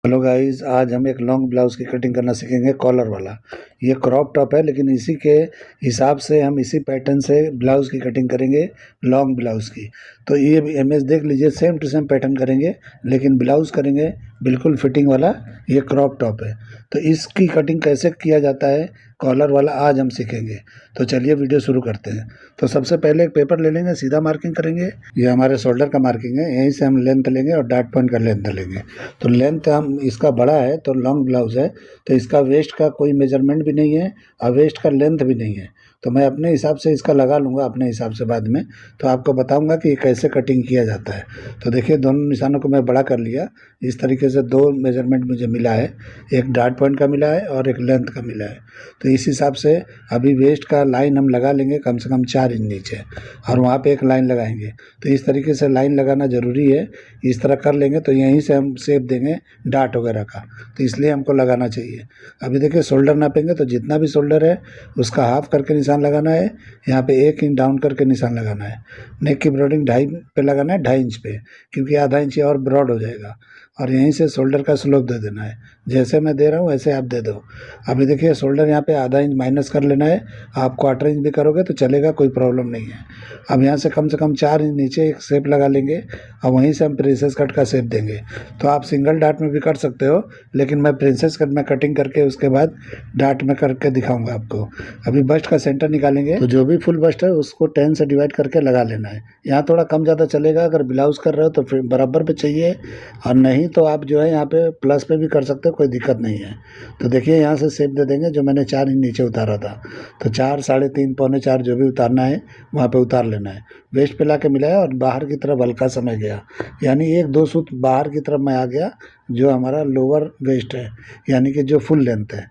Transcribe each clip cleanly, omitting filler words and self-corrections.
Hello guys, आज हम एक लॉन्ग ब्लाउज़ की कटिंग करना सीखेंगे कॉलर वाला। ये क्रॉप टॉप है, लेकिन इसी के हिसाब से हम इसी पैटर्न से ब्लाउज़ की कटिंग करेंगे लॉन्ग ब्लाउज़ की। तो ये इमेज देख लीजिए, सेम टू सेम पैटर्न करेंगे, लेकिन ब्लाउज़ करेंगे बिल्कुल फिटिंग वाला। ये क्रॉप टॉप है, तो इसकी कटिंग कैसे किया जाता है कॉलर वाला आज हम सीखेंगे। तो चलिए वीडियो शुरू करते हैं। तो सबसे पहले एक पेपर ले लेंगे, सीधा मार्किंग करेंगे। ये हमारे शोल्डर का मार्किंग है, यहीं से हम लेंथ लेंगे और डॉट पॉइंट का लेंथ लेंगे। तो लेंथ हम इसका बड़ा है तो लॉन्ग ब्लाउज़ है, तो इसका वेस्ट का कोई मेजरमेंट भी नहीं है और वेस्ट का लेंथ भी नहीं है। तो मैं अपने हिसाब से इसका लगा लूँगा, अपने हिसाब से बाद में तो आपको बताऊँगा कि कैसे कटिंग किया जाता है। तो देखिए, दोनों निशानों को मैं बड़ा कर लिया। इस तरीके से दो मेजरमेंट मुझे मिला है, एक डॉट पॉइंट का मिला है और एक लेंथ का मिला है। तो इस हिसाब से अभी वेस्ट का लाइन हम लगा लेंगे कम से कम 4 इंच नीचे, और वहाँ पे एक लाइन लगाएंगे। तो इस तरीके से लाइन लगाना ज़रूरी है। इस तरह कर लेंगे तो यहीं से हम शेप देंगे डाट वगैरह का, तो इसलिए हमको लगाना चाहिए। अभी देखिए, शोल्डर नापेंगे तो जितना भी शोल्डर है उसका हाफ करके निशान लगाना है। यहाँ पे 1 इंच डाउन करके निशान लगाना है। नेक की ब्रॉडिंग 2.5 पे लगाना है, 2.5 इंच पे, क्योंकि आधा इंच और ब्रॉड हो जाएगा। और यहीं से शोल्डर का स्लोप दे देना है, जैसे मैं दे रहा हूँ वैसे आप दे दो। अभी देखिए, शोल्डर यहाँ पे आधा इंच माइनस कर लेना है। आप 1/4 इंच भी करोगे तो चलेगा, कोई प्रॉब्लम नहीं है। अब यहाँ से कम 4 इंच नीचे एक शेप लगा लेंगे और वहीं से हम प्रिंसेस कट का शेप देंगे। तो आप सिंगल डाट में भी कर सकते हो, लेकिन मैं प्रिंसेस कट में कटिंग करके उसके बाद डाट में करके दिखाऊंगा आपको। अभी बस्ट का सेंटर निकालेंगे, तो जो भी फुल बस्ट है उसको 10 से डिवाइड करके लगा लेना है। यहाँ थोड़ा कम ज़्यादा चलेगा, अगर ब्लाउज कर रहे हो तो फिर बराबर पे चाहिए, और नहीं तो आप जो है यहाँ पे प्लस पे भी कर सकते हो, कोई दिक्कत नहीं है। तो देखिए, यहाँ से शेप दे देंगे जो मैंने 4 इंच नीचे उतारा था। तो 4, 3.5, पौने 4 जो भी उतारना है वहाँ पे उतार लेना है। वेस्ट पे ला के मिलाया और बाहर की तरफ हल्का सा मैं गया, यानी 1-2 सूत बाहर की तरफ मैं आ गया। जो हमारा लोअर वेस्ट है, यानी कि जो फुल लेंथ है,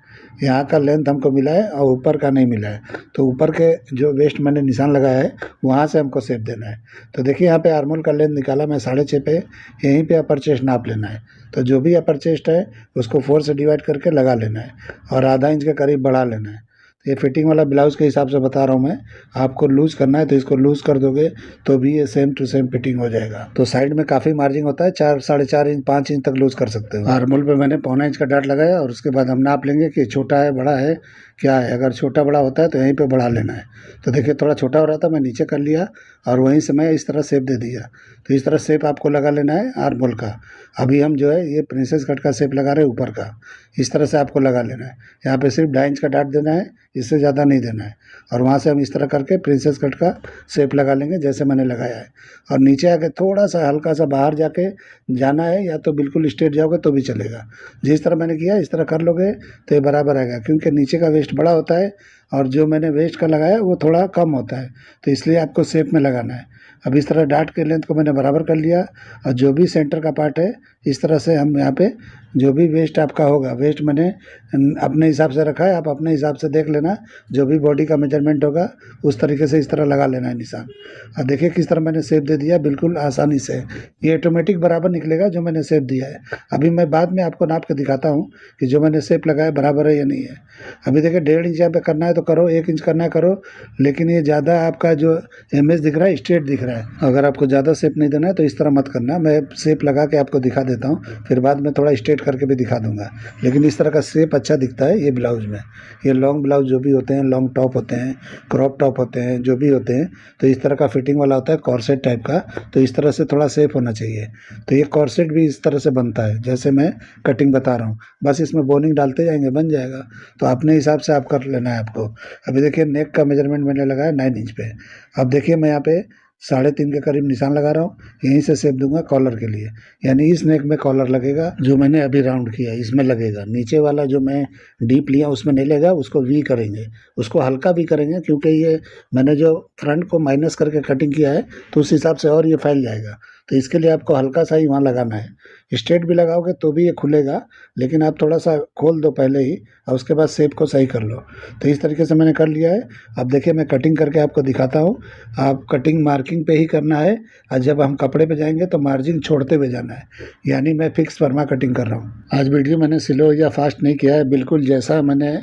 यहाँ का लेंथ हमको मिला है और ऊपर का नहीं मिला है। तो ऊपर के जो वेस्ट मैंने निशान लगाया है वहाँ से हमको शेप देना है। तो देखिए, यहाँ पे आर्मोल का लेंथ निकाला मैं 6.5 पे, यहीं पे अपर चेस्ट नाप लेना है। तो जो भी अपर चेस्ट है उसको 4 से डिवाइड करके लगा लेना है और आधा इंच के करीब बढ़ा लेना है। तो ये फिटिंग वाला ब्लाउज़ के हिसाब से बता रहा हूँ मैं। आपको लूज़ करना है तो इसको लूज़ कर दोगे तो भी ये सेम टू सेम फिटिंग हो जाएगा। तो साइड में काफ़ी मार्जिन होता है, 4, 4.5 इंच, 5 इंच तक लूज़ कर सकते हो। आर्मोल पे मैंने 1.25 इंच का डाट लगाया और उसके बाद हम नाप लेंगे कि छोटा है बड़ा है क्या है। अगर छोटा बड़ा होता है तो यहीं पे बढ़ा लेना है। तो देखिए, थोड़ा छोटा हो रहा था, मैं नीचे कर लिया और वहीं से मैं इस तरह शेप दे दिया। तो इस तरह शेप आपको लगा लेना है आर्मोल का। अभी हम जो है ये प्रिंसेस कट का शेप लगा रहे हैं ऊपर का, इस तरह से आपको लगा लेना है। यहाँ पे सिर्फ 2.5 इंच का डाट देना है, इससे ज़्यादा नहीं देना है। और वहाँ से हम इस तरह करके प्रिंसेस कट का शेप लगा लेंगे जैसे मैंने लगाया है। और नीचे आके थोड़ा सा हल्का सा बाहर जाके जाना है, या तो बिल्कुल स्ट्रेट जाओगे तो भी चलेगा। जिस तरह मैंने किया इस तरह कर लोगे तो ये बराबर आएगा, क्योंकि नीचे का वेस्ट बड़ा होता है और जो मैंने वेस्ट का लगाया वो थोड़ा कम होता है, तो इसलिए आपको शेप में लगाना है। अब इस तरह डाट के लेंथ को मैंने बराबर कर लिया, और जो भी सेंटर का पार्ट है इस तरह से हम यहाँ पे जो भी वेस्ट आपका होगा, वेस्ट मैंने अपने हिसाब से रखा है, आप अपने हिसाब से देख लेना। जो भी बॉडी का मेजरमेंट होगा उस तरीके से इस तरह लगा लेना है निशान। और देखिए किस तरह मैंने शेप दे दिया, बिल्कुल आसानी से। ये ऑटोमेटिक बराबर निकलेगा जो मैंने शेप दिया है। अभी मैं बाद में आपको नाप के दिखाता हूँ कि जो मैंने शेप लगाया बराबर है या नहीं है। अभी देखिए, 1.5 इंच यहाँ पे करना है तो करो, 1 इंच करना है करो, लेकिन ये ज़्यादा आपका जो इमेज दिख रहा है स्ट्रेट दिख रहा है। अगर आपको ज़्यादा शेप नहीं देना है तो इस तरह मत करना। मैं शेप लगा के आपको दिखा देता हूँ, फिर बाद में थोड़ा स्ट्रेट करके भी दिखा दूंगा, लेकिन इस तरह का शेप अच्छा दिखता है ये ब्लाउज में। ये लॉन्ग ब्लाउज जो भी होते हैं, लॉन्ग टॉप होते हैं, क्रॉप टॉप होते हैं, जो भी होते हैं, तो इस तरह का फिटिंग वाला होता है कॉर्सेट टाइप का। तो इस तरह से थोड़ा शेप होना चाहिए। तो ये कॉर्सेट भी इस तरह से बनता है जैसे मैं कटिंग बता रहा हूँ, बस इसमें बोनिंग डालते जाएंगे, बन जाएगा। तो अपने हिसाब से आप कर लेना है आपको। अभी देखिए, नेक का मेजरमेंट मैंने लगाया 9 इंच पे। अब देखिए, मैं यहाँ पे 3.5 के करीब निशान लगा रहा हूँ, यहीं से शेप दूंगा कॉलर के लिए। यानी इस नेक में कॉलर लगेगा, जो मैंने अभी राउंड किया इसमें लगेगा। नीचे वाला जो मैं डीप लिया उसमें नहीं लगेगा, उसको वी करेंगे, उसको हल्का भी करेंगे, क्योंकि ये मैंने जो फ्रंट को माइनस करके कटिंग किया है तो उस हिसाब से और ये फैल जाएगा। तो इसके लिए आपको हल्का सा ही वहाँ लगाना है। स्ट्रेट भी लगाओगे तो भी ये खुलेगा, लेकिन आप थोड़ा सा खोल दो पहले ही और उसके बाद शेप को सही कर लो। तो इस तरीके से मैंने कर लिया है। अब देखिए, मैं कटिंग करके आपको दिखाता हूँ। आप कटिंग मार्किंग पे ही करना है, और जब हम कपड़े पे जाएंगे तो मार्जिन छोड़ते हुए जाना है। यानी मैं फिक्स फरमा कटिंग कर रहा हूँ। आज वीडियो मैंने स्लो या फास्ट नहीं किया है, बिल्कुल जैसा मैंने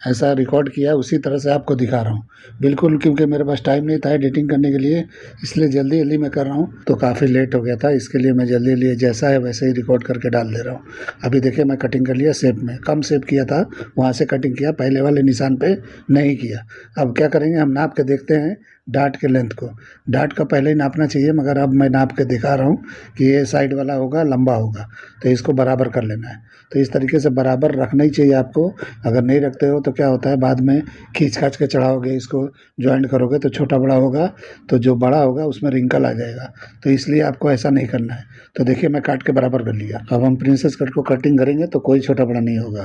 ऐसा रिकॉर्ड किया है उसी तरह से आपको दिखा रहा हूँ बिल्कुल, क्योंकि मेरे पास टाइम नहीं था एडिटिंग करने के लिए, इसलिए जल्दी जल्दी मैं कर रहा हूँ, तो काफ़ी लेट हो गया। गया था, इसके लिए मैं जल्दी लिए जैसा है वैसे ही रिकॉर्ड करके डाल दे रहा हूँ। अभी देखिए मैं कटिंग कर लिया शेप में, कम शेप किया था वहाँ से कटिंग किया, पहले वाले निशान पे नहीं किया। अब क्या करेंगे, हम नाप के देखते हैं डार्ट के लेंथ को। डार्ट का पहले ही नापना चाहिए, मगर अब मैं नाप के दिखा रहा हूँ कि ये साइड वाला होगा लंबा होगा, तो इसको बराबर कर लेना है। तो इस तरीके से बराबर रखना ही चाहिए आपको। अगर नहीं रखते हो तो क्या होता है, बाद में खींच खाच के चढ़ाओगे, इसको ज्वाइंट करोगे तो छोटा बड़ा होगा, तो जो बड़ा होगा उसमें रिंकल आ जाएगा। तो इसलिए आपको ऐसा नहीं करना है। तो देखिए मैं काट के बराबर कर लिया। अब हम प्रिंसेस कट को कटिंग करेंगे तो कोई छोटा बड़ा नहीं होगा।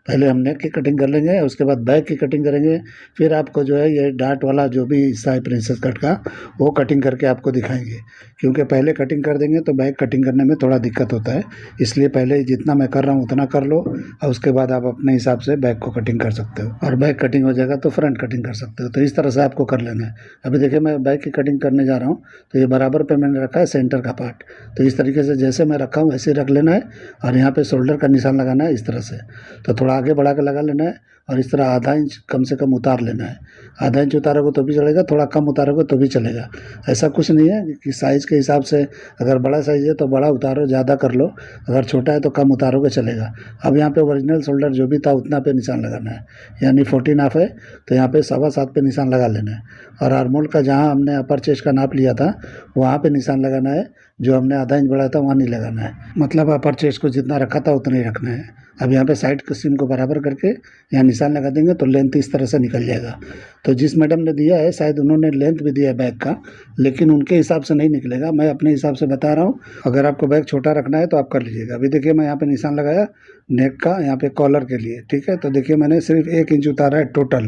पहले हम नेक की कटिंग कर लेंगे, उसके बाद बैक की कटिंग करेंगे, फिर आपको जो है ये डार्ट वाला जो भी हिस्सा है प्रिंसेस कट का, वो कटिंग करके आपको दिखाएंगे। क्योंकि पहले कटिंग कर देंगे तो बैक कटिंग करने में थोड़ा दिक्कत होता है, इसलिए पहले जितना मैं कर रहा हूँ उतना कर लो, और उसके बाद आप अपने हिसाब से बैक को कटिंग कर सकते हो। और बैक कटिंग हो जाएगा तो फ्रंट कटिंग कर सकते हो। तो इस तरह से आपको कर लेना है। अभी देखिए मैं बैक की कटिंग करने जा रहा हूँ, तो ये बराबर पे मैंने रखा है सेंटर का पार्ट। तो इस तरीके से जैसे मैं रखा हूँ वैसे ही रख लेना है, और यहाँ पे शोल्डर का निशान लगाना है इस तरह से। तो थोड़ा आगे बढ़ा के लगा लेना है, और इस तरह आधा इंच कम से कम उतार लेना है। आधा इंच उतारोगे तो भी चलेगा, थोड़ा कम उतारोगे तो भी चलेगा। ऐसा कुछ नहीं है कि साइज़ के हिसाब से, अगर बड़ा साइज़ है तो बड़ा उतारो, ज़्यादा कर लो, अगर छोटा है तो कम उतारोगे चलेगा। अब यहाँ पे ओरिजिनल शोल्डर जो भी था उतना पे निशान लगाना है, यानी 14.5 है तो यहाँ पे 7.25 पे निशान लगा लेना है। और आर्मोल का जहाँ हमने अपर चेस्ट का नाप लिया था वहाँ पे निशान लगाना है, जो हमने आधा इंच बढ़ाया था वहाँ नहीं लगाना है। मतलब अपर चेस्ट को जितना रखा था उतना ही रखना है। अब यहाँ पे साइड के सीम को बराबर करके यहाँ निशान लगा देंगे तो लेंथ इस तरह से निकल जाएगा। तो जिस मैडम ने दिया है शायद उन्होंने लेंथ भी दिया है बैग का, लेकिन उनके हिसाब से नहीं निकलेगा, मैं अपने हिसाब से बता रहा हूँ। अगर आपको बैग छोटा रखना है तो आप कर लीजिएगा। अभी देखिए मैं यहाँ पे निशान लगाया नेक का, यहाँ पे कॉलर के लिए, ठीक है। तो देखिए मैंने सिर्फ 1 इंच उतारा है टोटल,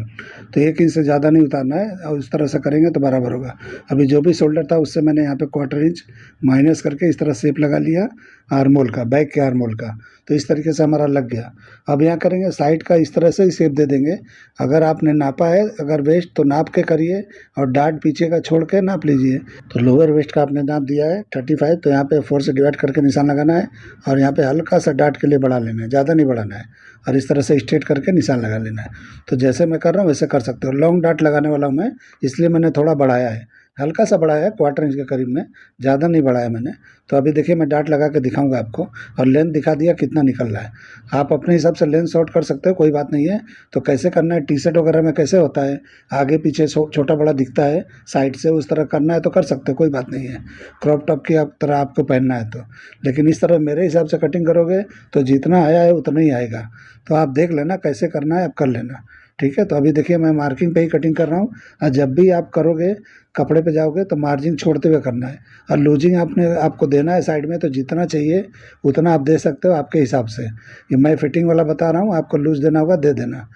तो 1 इंच से ज़्यादा नहीं उतारना है, और इस तरह से करेंगे तो बराबर होगा। अभी जो भी शोल्डर था उससे मैंने यहाँ पे 1/4 इंच माइनस करके इस तरह शेप लगा लिया आर्मोल का, बैक के आर्मोल का। तो इस तरीके से हमारा लग गया। अब यहाँ करेंगे साइड का, इस तरह से ही शेप दे देंगे। अगर आपने नापा है अगर वेस्ट तो नाप के करिए, और डार्ट पीछे का छोड़ के नाप लीजिए। तो लोअर वेस्ट का आपने नाप दिया है 35, तो यहाँ पे 4 से डिवाइड करके निशान लगाना है, और यहाँ पे हल्का सा डार्ट के लिए बढ़ा लेना है, ज़्यादा नहीं बढ़ाना है, और इस तरह से स्ट्रेट करके निशान लगा लेना है। तो जैसे मैं कर रहा हूँ वैसे कर सकते हो। लॉन्ग डार्ट लगाने वाला हूँ मैं, इसलिए मैंने थोड़ा बढ़ाया है, हल्का सा बढ़ाया है, 1/4 इंच के करीब में, ज़्यादा नहीं बढ़ाया मैंने। तो अभी देखिए मैं डार्ट लगा के दिखाऊंगा आपको, और लेंथ दिखा दिया कितना निकल रहा है। आप अपने हिसाब से लेंथ शॉर्ट कर सकते हो, कोई बात नहीं है। तो कैसे करना है, टी शर्ट वगैरह में कैसे होता है आगे पीछे छोटा बड़ा दिखता है साइड से, उस तरह करना है तो कर सकते हो, कोई बात नहीं है। क्रॉप टॉप की तरह आपको पहनना है तो, लेकिन इस तरह मेरे हिसाब से कटिंग करोगे तो जितना आया है उतना ही आएगा। तो आप देख लेना कैसे करना है, आप कर लेना, ठीक है। तो अभी देखिए मैं मार्किंग पे ही कटिंग कर रहा हूँ, और जब भी आप करोगे कपड़े पे जाओगे तो मार्जिन छोड़ते हुए करना है, और लूजिंग आपको देना है साइड में, तो जितना चाहिए उतना आप दे सकते हो आपके हिसाब से। ये मैं फिटिंग वाला बता रहा हूँ, आपको लूज देना होगा दे देना।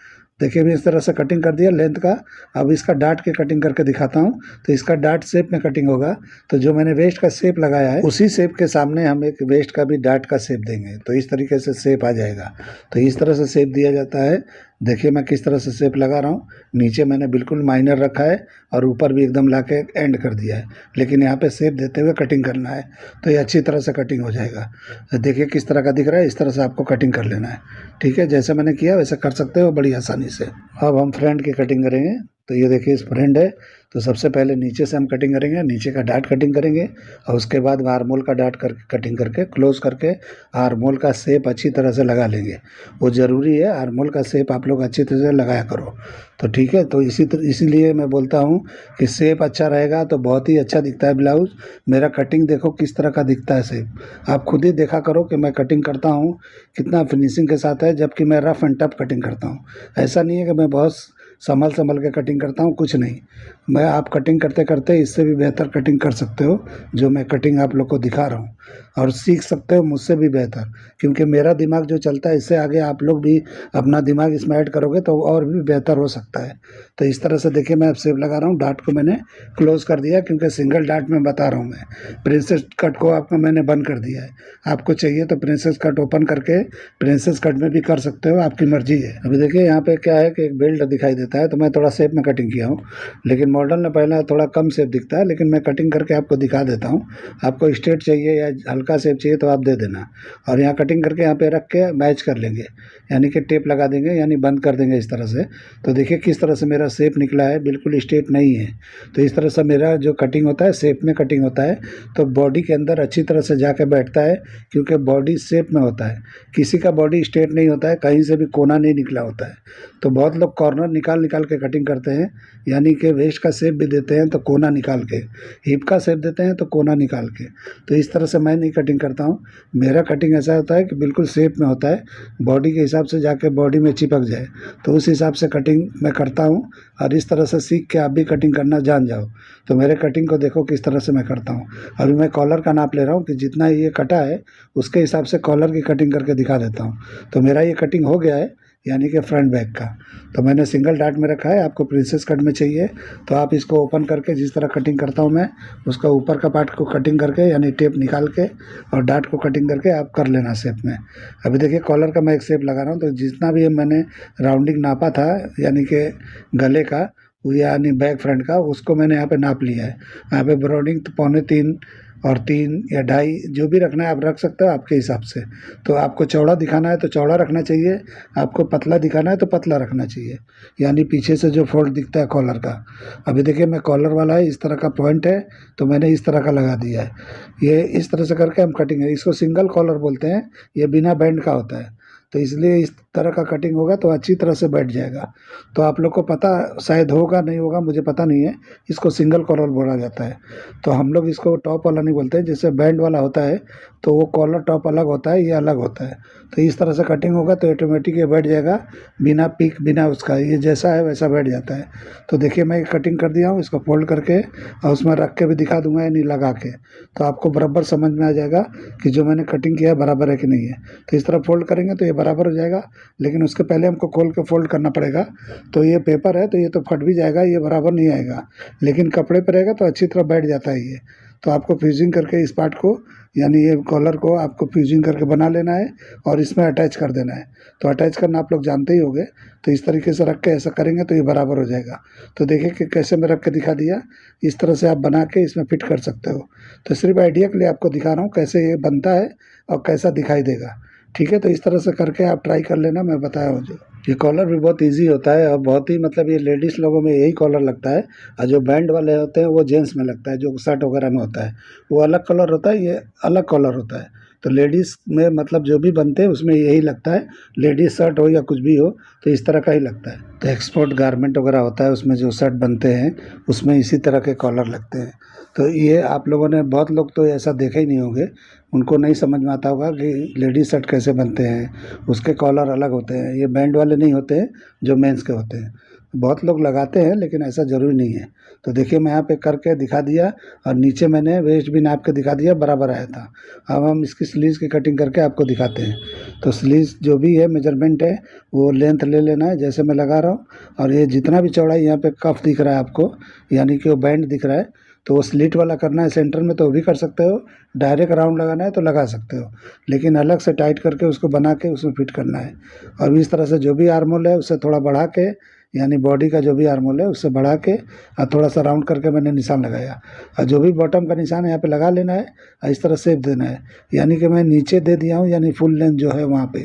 देखिए भी इस तरह से कटिंग कर दिया लेंथ का। अब इसका डार्ट के कटिंग करके दिखाता हूँ। तो इसका डार्ट शेप में कटिंग होगा, तो जो मैंने वेस्ट का शेप लगाया है उसी शेप के सामने हम एक वेस्ट का भी डार्ट का शेप देंगे, तो इस तरीके से शेप आ जाएगा। तो इस तरह से शेप दिया जाता है। देखिए मैं किस तरह से शेप लगा रहा हूँ, नीचे मैंने बिल्कुल माइनर रखा है, और ऊपर भी एकदम ला के एंड कर दिया है, लेकिन यहाँ पे शेप देते हुए कटिंग करना है, तो ये अच्छी तरह से कटिंग हो जाएगा। देखिए किस तरह का दिख रहा है, इस तरह से आपको कटिंग कर लेना है, ठीक है। जैसे मैंने किया वैसे कर सकते हो बड़ी आसानी से। अब हम फ्रंट की कटिंग करेंगे। तो ये देखिए इस फ्रंट है, तो सबसे पहले नीचे से हम कटिंग करेंगे, नीचे का डार्ट कटिंग करेंगे, और उसके बाद आर्मोल का डार्ट कटिंग करके क्लोज करके आर्मोल का शेप अच्छी तरह से लगा लेंगे। वो ज़रूरी है, आर्मोल का शेप आप लोग अच्छी तरह से लगाया करो, तो ठीक है। तो इसीलिए मैं बोलता हूँ कि शेप अच्छा रहेगा तो बहुत ही अच्छा दिखता है ब्लाउज़। मेरा कटिंग देखो किस तरह का दिखता है शेप, आप खुद ही देखा करो कि मैं कटिंग करता हूँ कितना फिनिशिंग के साथ है, जबकि मैं रफ एंड टफ कटिंग करता हूँ। ऐसा नहीं है कि मैं बहुत संभल के कटिंग करता हूँ, कुछ नहीं। मैं आप कटिंग करते करते इससे भी बेहतर कटिंग कर सकते हो, जो मैं कटिंग आप लोग को दिखा रहा हूँ, और सीख सकते हो मुझसे भी बेहतर, क्योंकि मेरा दिमाग जो चलता है इससे आगे आप लोग भी अपना दिमाग इसमें ऐड करोगे तो और भी बेहतर हो सकता है। तो इस तरह से देखिए मैं अब शेप लगा रहा हूँ। डार्ट को मैंने क्लोज कर दिया, क्योंकि सिंगल डार्ट में बता रहा हूँ मैं। प्रिंसेस कट को आपको मैंने बंद कर दिया है, आपको चाहिए तो प्रिंसेस कट ओपन करके प्रिंसेस कट में भी कर सकते हो, आपकी मर्जी है। अभी देखिए यहाँ पे क्या है कि एक बेल्ट दिखाई देता है, तो मैं थोड़ा शेप में कटिंग किया हूँ। लेकिन मॉडल में पहले थोड़ा कम शेप दिखता है, लेकिन मैं कटिंग करके आपको दिखा देता हूँ। आपको स्ट्रेट चाहिए या हल्का शेप चाहिए तो आप दे देना, और यहाँ कटिंग करके यहाँ पे रख के मैच कर लेंगे, यानी कि टेप लगा देंगे, यानी बंद कर देंगे इस तरह से। तो देखिए किस तरह से मेरा शेप निकला है, बिल्कुल स्ट्रेट नहीं है। तो इस तरह से मेरा जो कटिंग होता है शेप में कटिंग होता है, तो बॉडी के अंदर अच्छी तरह से जाके बैठता है, क्योंकि बॉडी शेप में होता है। किसी का बॉडी स्ट्रेट नहीं होता है, कहीं से भी कोना नहीं निकला होता है। तो बहुत लोग कॉर्नर निकाल निकाल के कटिंग करते हैं, यानी कि वेस्ट का शेप भी देते हैं तो कोना निकाल के, हिप का शेप देते हैं तो कोना निकाल के। तो इस तरह से मैं नहीं कटिंग करता हूँ। मेरा कटिंग ऐसा होता है कि बिल्कुल शेप में होता है, बॉडी के हिसाब से जाके बॉडी में चिपक जाए, तो उस हिसाब से कटिंग मैं करता हूँ। और इस तरह से सीख के आप भी कटिंग करना जान जाओ। तो मेरे कटिंग को देखो किस तरह से मैं करता हूँ। अभी मैं कॉलर का नाप ले रहा हूँ कि जितना ये कटा है उसके हिसाब से कॉलर की कटिंग करके दिखा देता हूँ। तो मेरा ये कटिंग हो गया है, यानी कि फ्रंट बैक का। तो मैंने सिंगल डार्ट में रखा है। आपको प्रिंसेस कट में चाहिए तो आप इसको ओपन करके, जिस तरह कटिंग करता हूँ मैं, उसका ऊपर का पार्ट को कटिंग करके, यानी टेप निकाल के और डार्ट को कटिंग करके आप कर लेना शेप में। अभी देखिए कॉलर का मैं एक शेप लगा रहा हूँ, तो जितना भी मैंने राउंडिंग नापा था, यानी कि गले का यानी बैक फ्रंट का, उसको मैंने यहाँ पे नाप लिया है। यहाँ पे ब्रॉडिंग तो 2.25 और 3 या 2.5 जो भी रखना है आप रख सकते हो आपके हिसाब से। तो आपको चौड़ा दिखाना है तो चौड़ा रखना चाहिए, आपको पतला दिखाना है तो पतला रखना चाहिए, यानी पीछे से जो फोल्ड दिखता है कॉलर का। अभी देखिए मैं कॉलर वाला है, इस तरह का पॉइंट है तो मैंने इस तरह का लगा दिया है। ये इस तरह से करके हम कटिंग है, इसको सिंगल कॉलर बोलते हैं, ये बिना बैंड का होता है। तो इसलिए इस तरह का कटिंग होगा तो अच्छी तरह से बैठ जाएगा। तो आप लोग को पता शायद होगा, नहीं होगा मुझे पता नहीं है, इसको सिंगल कॉलर बोला जाता है। तो हम लोग इसको टॉप वाला नहीं बोलते हैं, जैसे बैंड वाला होता है तो वो कॉलर टॉप अलग होता है, ये अलग होता है। तो इस तरह से कटिंग होगा तो ऑटोमेटिक ये बैठ जाएगा, बिना पीक बिना उसका, ये जैसा है वैसा बैठ जाता है। तो देखिए मैं कटिंग कर दिया हूँ, इसको फोल्ड करके और उसमें रख के भी दिखा दूंगा, यानी लगा के, तो आपको बराबर समझ में आ जाएगा कि जो मैंने कटिंग किया है बराबर है कि नहीं है। तो इस तरह फोल्ड करेंगे तो ये बराबर हो जाएगा, लेकिन उसके पहले हमको खोल के फोल्ड करना पड़ेगा। तो ये पेपर है तो ये तो फट भी जाएगा, ये बराबर नहीं आएगा, लेकिन कपड़े पर रहेगा तो अच्छी तरह बैठ जाता है ये। तो आपको फ्यूजिंग करके इस पार्ट को, यानी ये कॉलर को आपको फ्यूजिंग करके बना लेना है और इसमें अटैच कर देना है। तो अटैच करना आप लोग जानते ही होंगे। तो इस तरीके से रख के ऐसा करेंगे तो ये बराबर हो जाएगा। तो देखिए कि कैसे मैं रख के दिखा दिया, इस तरह से आप बना के इसमें फिट कर सकते हो। तो सिर्फ आइडिया के लिए आपको दिखा रहा हूँ कैसे ये बनता है और कैसा दिखाई देगा। ठीक है, तो इस तरह से करके आप ट्राई कर लेना, मैं बताया हूँ जो। ये कॉलर भी बहुत इजी होता है और बहुत ही मतलब ये लेडीज़ लोगों में यही कॉलर लगता है, और जो बैंड वाले होते हैं वो जेंट्स में लगता है, जो शर्ट वगैरह में होता है वो अलग कलर होता है, ये अलग कलर होता है। तो लेडीज़ में मतलब जो भी बनते हैं उसमें यही लगता है, लेडीज़ शर्ट हो या कुछ भी हो तो इस तरह का ही लगता है। तो एक्सपोर्ट गारमेंट वगैरह होता है, उसमें जो शर्ट बनते हैं उसमें इसी तरह के कॉलर लगते हैं। तो ये आप लोगों ने, बहुत लोग तो ऐसा देखे ही नहीं होंगे, उनको नहीं समझ में आता होगा कि लेडीज शर्ट कैसे बनते हैं, उसके कॉलर अलग होते हैं, ये बैंड वाले नहीं होते हैं जो मेंस के होते हैं। बहुत लोग लगाते हैं लेकिन ऐसा ज़रूरी नहीं है। तो देखिए मैं यहाँ पे करके दिखा दिया, और नीचे मैंने वेस्ट भी नाप के दिखा दिया, बराबर आया था। अब हम इसकी स्लीव्स की कटिंग करके आपको दिखाते हैं। तो स्लीव्स जो भी है मेजरमेंट है वो लेंथ ले लेना है जैसे मैं लगा रहा हूँ। और ये जितना भी चौड़ाई यहाँ पे कफ दिख रहा है आपको, यानी कि वो बैंड दिख रहा है, तो वो स्लिट वाला करना है सेंटर में तो वो भी कर सकते हो, डायरेक्ट राउंड लगाना है तो लगा सकते हो, लेकिन अलग से टाइट करके उसको बना के उसमें फिट करना है। और इस तरह से जो भी आर्मोल है उससे थोड़ा बढ़ा के, यानी बॉडी का जो भी आर्मोल है उससे बढ़ा के और थोड़ा सा राउंड करके मैंने निशान लगाया। और जो भी बॉटम का निशान है यहाँ पे लगा लेना है और इस तरह शेप देना है। यानी कि मैं नीचे दे दिया हूँ, यानी फुल लेंथ जो है वहाँ पे,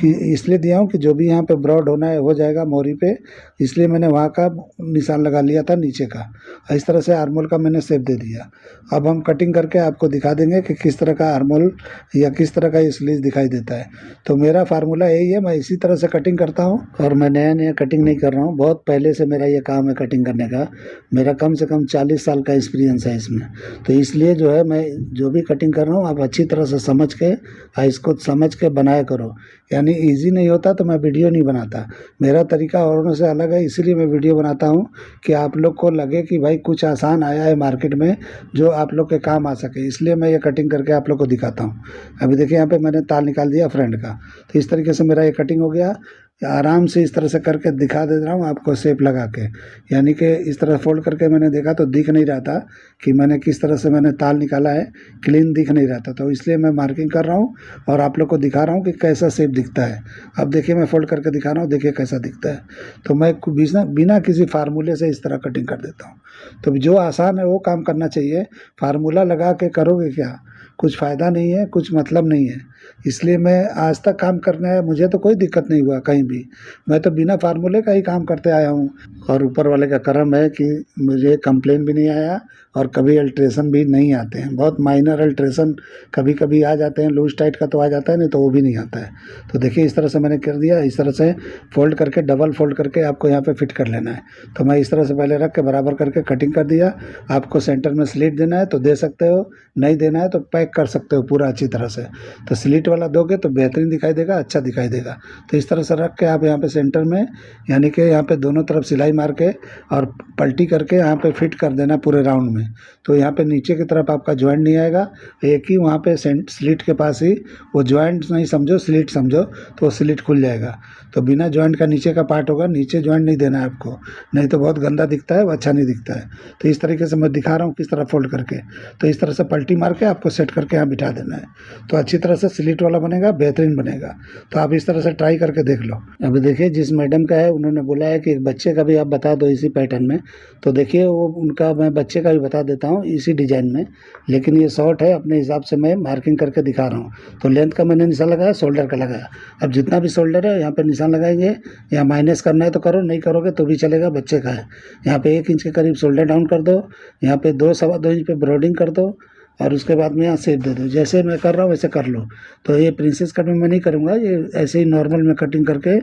कि इसलिए दिया हूँ कि जो भी यहाँ पे ब्रॉड होना है हो जाएगा मोरी पे, इसलिए मैंने वहाँ का निशान लगा लिया था नीचे का। इस तरह से आर्मोल का मैंने शेप दे दिया। अब हम कटिंग करके आपको दिखा देंगे कि किस तरह का आर्मोल या किस तरह का ये स्लीव दिखाई देता है। तो मेरा फार्मूला यही है, मैं इसी तरह से कटिंग करता हूँ, और मैं नया नया कटिंग नहीं कर रहा हूँ, बहुत पहले से मेरा ये काम है कटिंग करने का। मेरा कम से कम 40 साल का एक्सपीरियंस है इसमें। तो इसलिए जो है मैं जो भी कटिंग कर रहा हूँ आप अच्छी तरह से समझ के इसको समझ के बनाया करो। यानी इजी नहीं होता तो मैं वीडियो नहीं बनाता, मेरा तरीका औरों से अलग है, इसीलिए मैं वीडियो बनाता हूँ कि आप लोग को लगे कि भाई कुछ आसान आया है मार्केट में जो आप लोग के काम आ सके, इसलिए मैं ये कटिंग करके आप लोग को दिखाता हूँ। अभी देखिए यहाँ पे मैंने ताल निकाल दिया फ्रंट का। तो इस तरीके से मेरा ये कटिंग हो गया। आराम से इस तरह से करके दिखा दे रहा हूँ आपको शेप लगा के, यानी कि इस तरह फोल्ड करके मैंने देखा तो दिख नहीं रहा था कि मैंने किस तरह से मैंने ताल निकाला है, क्लीन दिख नहीं रहा था, तो इसलिए मैं मार्किंग कर रहा हूँ और आप लोग को दिखा रहा हूँ कि कैसा शेप दिखता है। अब देखिए मैं फोल्ड करके दिखा रहा हूँ, देखिए कैसा दिखता है। तो मैं बिना बिना किसी फार्मूले से इस तरह कटिंग कर देता हूँ। तो जो आसान है वो काम करना चाहिए, फार्मूला लगा के करोगे क्या, कुछ फ़ायदा नहीं है, कुछ मतलब नहीं है। इसलिए मैं आज तक काम करने आया, मुझे तो कोई दिक्कत नहीं हुआ कहीं भी, मैं तो बिना फार्मूले का ही काम करते आया हूँ। और ऊपर वाले का करम है कि मुझे कंप्लेन भी नहीं आया और कभी अल्ट्रेशन भी नहीं आते हैं। बहुत माइनर अल्ट्रेशन कभी कभी आ जाते हैं, लूज टाइट का तो आ जाता है, नहीं तो वो भी नहीं आता है। तो देखिए इस तरह से मैंने कर दिया, इस तरह से फोल्ड करके डबल फोल्ड करके आपको यहाँ पे फिट कर लेना है। तो मैं इस तरह से पहले रख के बराबर करके कटिंग कर दिया। आपको सेंटर में स्लिट देना है तो दे सकते हो, नहीं देना है तो पैक कर सकते हो पूरा अच्छी तरह से। तो स्लिट वाला दोगे तो बेहतरीन दिखाई देगा, अच्छा दिखाई देगा। तो इस तरह से रख के आप यहाँ पे सेंटर में, यानी कि यहाँ पे दोनों तरफ सिलाई मार के और पलटी करके यहाँ पे फिट कर देना पूरे राउंड में। तो यहाँ पे नीचे की तरफ आपका ज्वाइंट नहीं आएगा, एक ही वहाँ पे स्लिट के पास ही, वो ज्वाइंट नहीं समझो स्लिट समझो, तो वो स्लिट खुल जाएगा। तो बिना ज्वाइंट का नीचे का पार्ट होगा, नीचे ज्वाइंट नहीं देना है आपको, नहीं तो बहुत गंदा दिखता है, वो अच्छा नहीं दिखता है। तो इस तरीके से मैं दिखा रहा हूँ किस तरह फोल्ड करके। तो इस तरह से पलटी मार के आपको सेट करके यहाँ बिठा देना है, तो अच्छी तरह से स्लिट वाला बनेगा, बेहतरीन बनेगा। तो आप इस तरह से ट्राई करके देख लो। अभी देखिए जिस मैडम का है उन्होंने बोला है कि एक बच्चे का भी आप बता दो इसी पैटर्न में, तो देखिए वो उनका मैं बच्चे का भी बता देता हूँ इसी डिजाइन में, लेकिन ये शॉर्ट है, अपने हिसाब से मैं मार्किंग करके दिखा रहा हूँ। तो लेंथ का मैंने निशान लगाया, शोल्डर का लगाया। अब जितना भी शोल्डर है यहाँ पे निशान लगाएंगे, या माइनस करना है तो करो, नहीं करोगे तो भी चलेगा, बच्चे का है। यहाँ पे 1 इंच के करीब शोल्डर डाउन कर दो, यहाँ पे 2 सवा 2 इंच पे ब्रॉडिंग कर दो, और उसके बाद में यहाँ शेप दे दो। जैसे मैं कर रहा हूँ वैसे कर लो। तो ये प्रिंसेस कट में मैं नहीं करूँगा, ये ऐसे ही नॉर्मल में कटिंग करके,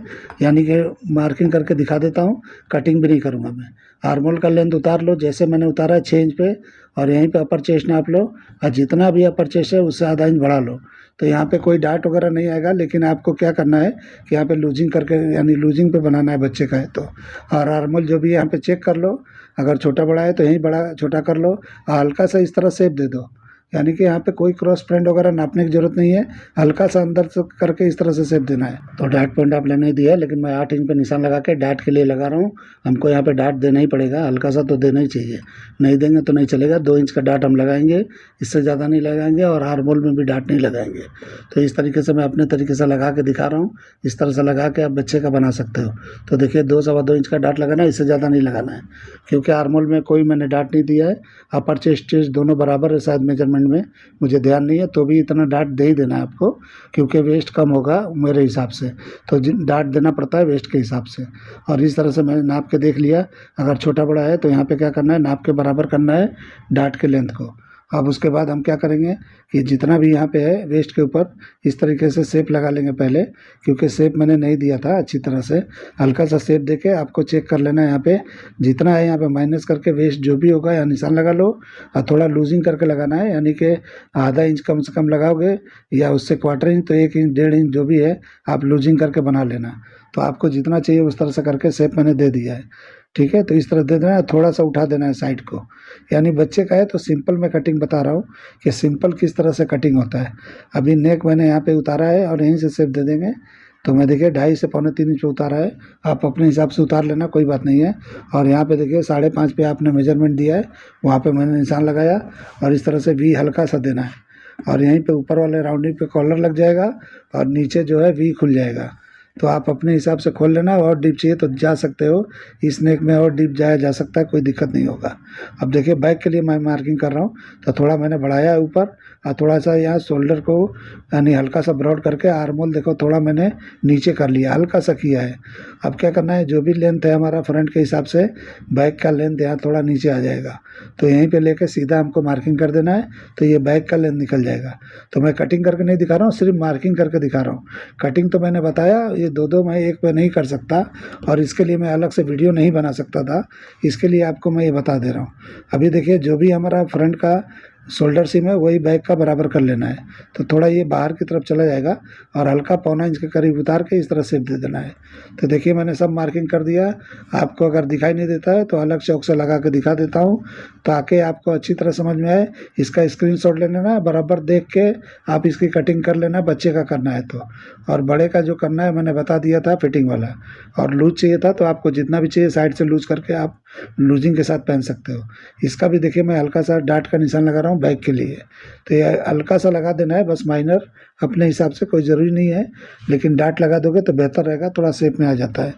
यानी कि मार्किंग करके दिखा देता हूँ, कटिंग भी नहीं करूँगा मैं। आर्मोल का लेंथ उतार लो, जैसे मैंने उतारा है 6 इंच पे, और यहीं पे अपर चेस्ट नाप लो, और जितना भी अपर चेस्ट है उससे आधा इंच बढ़ा लो। तो यहाँ पे कोई डार्ट वगैरह नहीं आएगा, लेकिन आपको क्या करना है कि यहाँ पे लूजिंग करके, यानी लूजिंग पे बनाना है बच्चे का है तो। और आर्मोल जो भी है यहाँ पे चेक कर लो, अगर छोटा बड़ा है तो यहीं बड़ा छोटा कर लो, और हल्का सा इस तरह शेप दे दो, यानी कि यहाँ पे कोई क्रॉस प्रिंट वगैरह नापने की जरूरत नहीं है, हल्का सा अंदर से करके इस तरह से शेप देना है। तो डार्ट पॉइंट आपने नहीं दिया, लेकिन मैं 8 इंच पे निशान लगा के डार्ट के लिए लगा रहा हूँ। हमको यहाँ पे डार्ट देना ही पड़ेगा, हल्का सा तो देना ही चाहिए, नहीं देंगे तो नहीं चलेगा। 2 इंच का डार्ट हम लगाएंगे, इससे ज़्यादा नहीं लगाएंगे, और आर्मोल में भी डार्ट नहीं लगाएंगे। तो इस तरीके से मैं अपने तरीके से लगा के दिखा रहा हूँ, इस तरह से लगा के आप बच्चे का बना सकते हो। तो देखिए 2 सवा 2 इंच का डार्ट लगाना है, इससे ज़्यादा नहीं लगाना है, क्योंकि आर्मोल में कोई मैंने डार्ट नहीं दिया है। अपर चेस्ट दोनों बराबर है शायद मेजरमेंट में, मुझे ध्यान नहीं है, तो भी इतना डार्ट दे ही देना है आपको, क्योंकि वेस्ट कम होगा मेरे हिसाब से, तो डार्ट देना पड़ता है वेस्ट के हिसाब से। और इस तरह से मैंने नाप के देख लिया, अगर छोटा बड़ा है तो यहाँ पे क्या करना है, नाप के बराबर करना है डार्ट के लेंथ को। अब उसके बाद हम क्या करेंगे कि जितना भी यहाँ पे है वेस्ट के ऊपर इस तरीके से शेप लगा लेंगे पहले, क्योंकि शेप मैंने नहीं दिया था अच्छी तरह से। हल्का सा शेप देके आपको चेक कर लेना है, यहाँ पे जितना है यहाँ पे माइनस करके वेस्ट जो भी होगा यहाँ निशान लगा लो, और थोड़ा लूजिंग करके लगाना है, यानी कि आधा इंच कम से कम लगाओगे, या उससे क्वार्टर इंच तो 1 इंच 1.5 इंच जो भी है आप लूजिंग करके बना लेना। तो आपको जितना चाहिए उस तरह से करके शेप मैंने दे दिया है, ठीक है। तो इस तरह दे देना है, थोड़ा सा उठा देना है साइड को, यानी बच्चे का है तो सिंपल मैं कटिंग बता रहा हूँ कि सिंपल किस तरह से कटिंग होता है। अभी नेक मैंने यहाँ पे उतारा है और यहीं से शेप दे देंगे। तो मैं देखिए 2.5 से 2.25 इंच पे उतारा है, आप अपने हिसाब से उतार लेना, कोई बात नहीं है। और यहाँ पे देखिए 5.5 पे आपने मेजरमेंट दिया है, वहाँ पे मैंने निशान लगाया, और इस तरह से वी हल्का सा देना है, और यहीं पे ऊपर वाले राउंडिंग पे कॉलर लग जाएगा, और नीचे जो है वी खुल जाएगा। तो आप अपने हिसाब से खोल लेना, और डीप चाहिए तो जा सकते हो, इस नेक में और डीप जाया जा सकता है, कोई दिक्कत नहीं होगा। अब देखिए बैक के लिए मैं मार्किंग कर रहा हूँ, तो थोड़ा मैंने बढ़ाया है ऊपर, और थोड़ा सा यहाँ शोल्डर को यानी हल्का सा ब्रॉड करके, आर्मोल देखो थोड़ा मैंने नीचे कर लिया, हल्का सा किया है। अब क्या करना है, जो भी लेंथ है हमारा फ्रंट के हिसाब से, बैक का लेंथ यहाँ थोड़ा नीचे आ जाएगा, तो यहीं पे लेके सीधा हमको मार्किंग कर देना है, तो ये बैक का लेंथ निकल जाएगा। तो मैं कटिंग करके नहीं दिखा रहा हूँ, सिर्फ मार्किंग करके दिखा रहा हूँ। कटिंग तो मैंने बताया, ये दो मैं एक पे नहीं कर सकता, और इसके लिए मैं अलग से वीडियो नहीं बना सकता था, इसके लिए आपको मैं ये बता दे रहा हूँ। अभी देखिए जो भी हमारा फ्रंट का शोल्डर सीम है वही बैक का बराबर कर लेना है। तो थोड़ा ये बाहर की तरफ चला जाएगा और हल्का पौना इंच के करीब उतार के इस तरह शेप दे देना है। तो देखिए मैंने सब मार्किंग कर दिया। आपको अगर दिखाई नहीं देता है तो अलग चौक से लगा के दिखा देता हूँ ताकि आपको अच्छी तरह समझ में आए। इसका स्क्रीनशॉट ले लेना, बराबर देख के आप इसकी कटिंग कर लेना, बच्चे का करना है तो। और बड़े का जो करना है मैंने बता दिया था फिटिंग वाला। और लूज चाहिए था तो आपको जितना भी चाहिए साइड से लूज करके आप लूजिंग के साथ पहन सकते हो। इसका भी देखिए मैं हल्का सा डाट का निशान लगा रहा हूँ बैक के लिए। तो ये हल्का सा लगा देना है बस, माइनर, अपने हिसाब से, कोई ज़रूरी नहीं है, लेकिन डाट लगा दोगे तो बेहतर रहेगा, थोड़ा शेप में आ जाता है।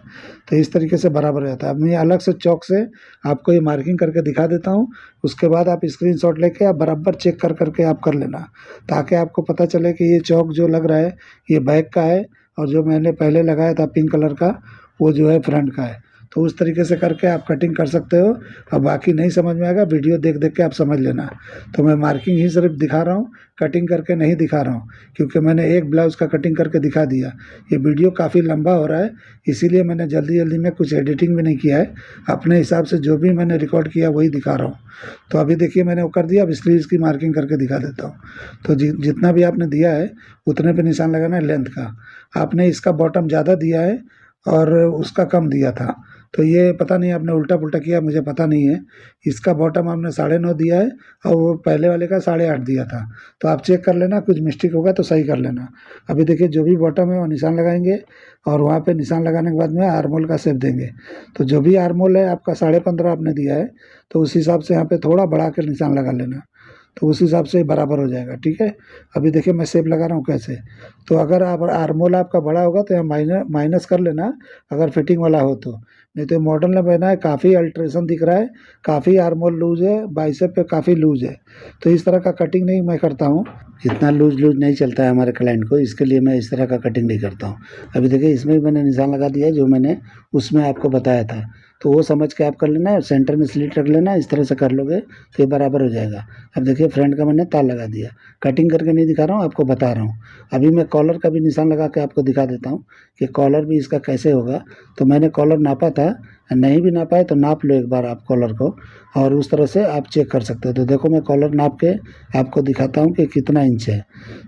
तो इस तरीके से बराबर रहता है। अब मैं अलग से चौक से आपको ये मार्किंग करके दिखा देता हूँ। उसके बाद आप स्क्रीनशॉट लेके आप बराबर चेक कर करके आप कर लेना, ताकि आपको पता चले कि ये चौक जो लग रहा है ये बैक का है और जो मैंने पहले लगाया था पिंक कलर का वो जो है फ्रंट का है। तो उस तरीके से करके आप कटिंग कर सकते हो। अब बाकी नहीं समझ में आएगा वीडियो देख देख के आप समझ लेना। तो मैं मार्किंग ही सिर्फ दिखा रहा हूँ, कटिंग करके नहीं दिखा रहा हूँ, क्योंकि मैंने एक ब्लाउज़ का कटिंग करके दिखा दिया। ये वीडियो काफ़ी लंबा हो रहा है, इसीलिए मैंने जल्दी जल्दी में कुछ एडिटिंग भी नहीं किया है। अपने हिसाब से जो भी मैंने रिकॉर्ड किया वही दिखा रहा हूँ। तो अभी देखिए मैंने वो कर दिया। अब स्लीव्स की मार्किंग करके दिखा देता हूँ। तो जितना भी आपने दिया है उतने पे निशान लगाना है लेंथ का। आपने इसका बॉटम ज़्यादा दिया है और उसका कम दिया था, तो ये पता नहीं आपने उल्टा पुल्टा किया, मुझे पता नहीं है। इसका बॉटम आपने 9.5 दिया है और वो पहले वाले का 8.5 दिया था। तो आप चेक कर लेना, कुछ मिस्टेक होगा तो सही कर लेना। अभी देखिए जो भी बॉटम है वो निशान लगाएंगे और वहाँ पे निशान लगाने के बाद में आर्मोल का शेप देंगे। तो जो भी आर्मोल है आपका 15.5 आपने दिया है, तो उस हिसाब से यहाँ पे थोड़ा बढ़ा कर निशान लगा लेना, तो उस हिसाब से बराबर हो जाएगा। ठीक है, अभी देखिए मैं शेप लगा रहा हूँ कैसे। तो अगर आप आर्मोल आपका बड़ा होगा तो यहाँ माइनस कर लेना अगर फिटिंग वाला हो तो। नहीं तो मॉडल ने पहना है, काफ़ी अल्ट्रेशन दिख रहा है, काफ़ी आर्मोल लूज है, बाइसेप पे काफ़ी लूज है। तो इस तरह का कटिंग नहीं मैं करता हूँ, इतना लूज लूज नहीं चलता है हमारे क्लाइंट को, इसके लिए मैं इस तरह का कटिंग नहीं करता हूँ। अभी देखिए इसमें भी मैंने निशान लगा दिया है जो मैंने उसमें आपको बताया था। तो वो समझ के आप कर लेना है, सेंटर में स्लिट रख लेना, इस तरह से कर लोगे तो ये बराबर हो जाएगा। अब देखिए फ्रंट का मैंने तार लगा दिया, कटिंग करके नहीं दिखा रहा हूँ, आपको बता रहा हूँ। अभी मैं कॉलर का भी निशान लगा के आपको दिखा देता हूँ कि कॉलर भी इसका कैसे होगा। तो मैंने कॉलर नापा था, नहीं भी नापा है तो नाप लो एक बार आप कॉलर को, और उस तरह से आप चेक कर सकते हो। तो देखो मैं कॉलर नाप के आपको दिखाता हूँ कि कितना इंच है।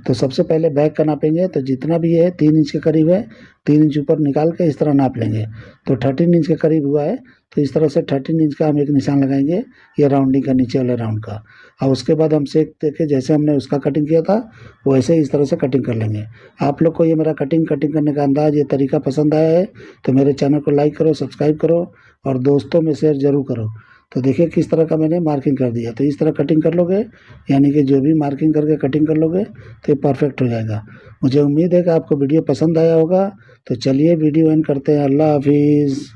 तो सबसे पहले बैक का नापेंगे, तो जितना भी है 3 इंच के करीब है, 3 इंच ऊपर निकाल के इस तरह नाप लेंगे। तो 13 इंच के करीब हुआ है, तो इस तरह से 13 इंच का हम एक निशान लगाएंगे, ये राउंडिंग का, नीचे वाले राउंड का। और उसके बाद हम सेक देके जैसे हमने उसका कटिंग किया था वैसे इस तरह से कटिंग कर लेंगे। आप लोग को ये मेरा कटिंग करने का अंदाज़, ये तरीका पसंद आया है तो मेरे चैनल को लाइक करो, सब्सक्राइब करो और दोस्तों में शेयर ज़रूर करो। तो देखिए किस तरह का मैंने मार्किंग कर दिया। तो इस तरह कटिंग कर लोगे, यानी कि जो भी मार्किंग करके कटिंग कर लोगे तो ये परफेक्ट हो जाएगा। मुझे उम्मीद है कि आपको वीडियो पसंद आया होगा। तो चलिए वीडियो एंड करते हैं। अल्लाह हाफिज़।